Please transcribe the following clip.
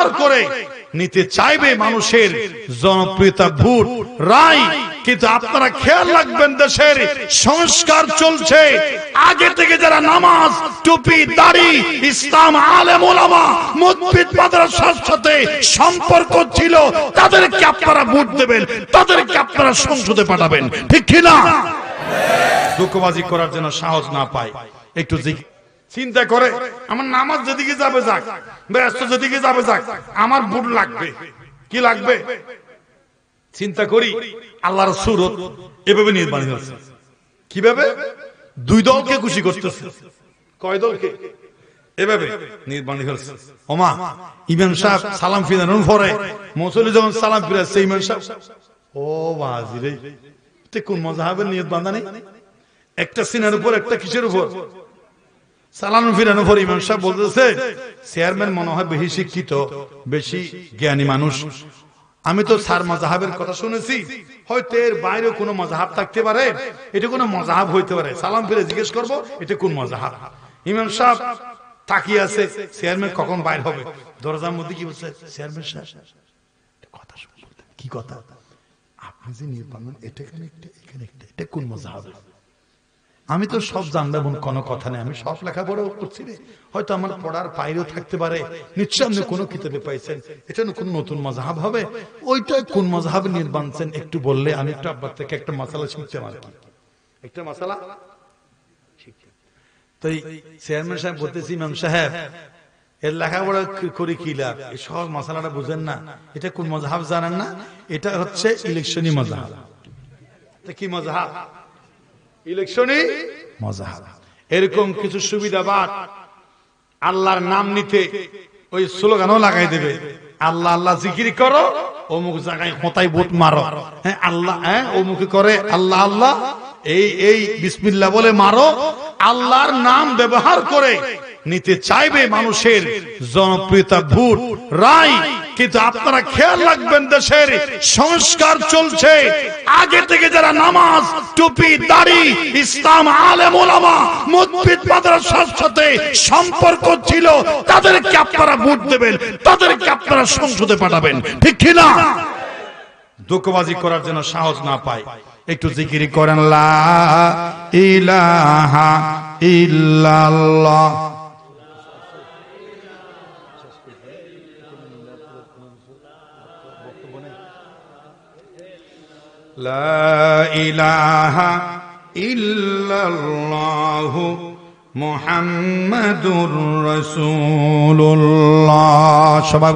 ব্যবহার করে নিতে চাইবে মানুষের জনপ্রিয়তা, ভোট, রায়। কিন্তু আপনারা খেয়াল রাখবেন, দেশের সংস্কার চলছে। আগে থেকে যারা নামাজ, টুপি, দাড়ি, ইসলাম, আলেম ওলামা, মুফতি মাদ্রাসার সাথে সম্পর্ক ছিল, তাদেরকে আপনারা ভোট দেবেন, তাদেরকে আপনারা সংসদে পাঠাবেন, ঠিক কি না? দুঃখবাজি করার জন্য সাহস না পায়, একটু চিন্তা করে, আমার নামাজ যেদিকে যাবে যাক, ব্যস্ত যেদিকে যাবে যাক, আমার ভোট লাগবে। কি লাগবে? চিন্তা করি, আল্লাহর সুরত এভাবে নির্বাচিত হচ্ছে। কিভাবে? দুই দলকে খুশি করতেছে। কয় দলকে? এভাবে নির্বাচিত হচ্ছে। ওমা, ইমাম সাহেব সালাম ফিরানোর পরে মুসল্লি যখন সালাম ফিরাচ্ছে, ইমাম সাহেব, ও বাজি রে, তে কোন মাযহাবের নিয়ত বাঁধা নেই? একটা সিনার উপর, একটা কিসের উপর? সালাম ফিরানোর পর ইমাম সাহেব বলতেছে, চেয়ারম্যান মনে হয় বেশি শিক্ষিত, বেশি জ্ঞানী মানুষ। আমি তো স্যার মাযহাবের কথা শুনেছি, হয়তো এর বাইরে কোনো মাযহাব থাকতে পারে, এটা কোনো মাযহাব হইতে পারে। সালাম ফিরে জিজ্ঞেস করবো এটা কোন মাযহাব। ইমাম সাহেব তাকিয়ে আছে, চেয়ারম্যান কখন বাইর হবে। দরজার মধ্যে কি বলছে, চেয়ারম্যান সাহেব কথা শুনতে। কি কথা? আপনি যে নির্বাচন, এটা এখানে একটা, এখানে একটা, এটা কোন মাযহাব? আমি তো সব জানলাম, কোনো কথা নেই, আমি সব লেখাপড়াও করছি রে, হয়তো আমার পড়ার বাইরেও থাকতে পারে, নিশ্চয় আপনি কোনো কিতাবে পাইছেন, এটা কোন নতুন মাযহাব হবে। ওইটা কোন মাযহাব নির্বাচন একটু বললে আমি একটু আপনার থেকে একটা মাসালা শিখতাম আর কি, একটা মাসালা। তাই চেয়ারম্যান সাহেব বলতেছি, ইমাম সাহেব এর লেখাপড়া করে কি লাভ, এই সহজ মাসালাটা বুঝেন না, এটা কোন মাযহাব জানেন না, এটা হচ্ছে ইলেকশনি মাযহাব। কি মাযহাব? ইলেকশনি মাযহাব। এরকম কিছু সুবিধাবাদ আল্লাহর নাম নিতে ওই স্লোগানও লাগাই দেবে, আল্লাহ আল্লাহ জিকির করো, অমুক জায়গায় কোথায় ভোট মারো, হ্যাঁ আল্লাহ, হ্যাঁ অমুকে করে আল্লাহ আল্লাহ, এই বিসমিল্লাহ বলে মারো। আল্লাহর নাম ব্যবহার করে নিতে চাইবে মানুষের জনপ্রিয়তা, ভোট, রায়। কিন্তু আপনারা খেয়াল রাখবেন, দেশের সংস্কার চলছে। আগে থেকে যারা নামাজ, টুপি, দাড়ি, ইসলাম, আলেম ওলামা, মুফতি মাদ্রাসার সাথে সম্পর্ক ছিল, তাদেরকে আপনারা ভোট দেবেন, তাদেরকে আপনারা সংসদে পাঠাবেন, ঠিক কি না? দুঃখবাজি করার জন্য সাহস না পায়, একটু জিকির করেন, লা ইলাহা ইল্লাল্লাহ। লা ইলাহা ইল্লাল্লাহু মুহাম্মাদুর রাসূলুল্লাহ। সবাই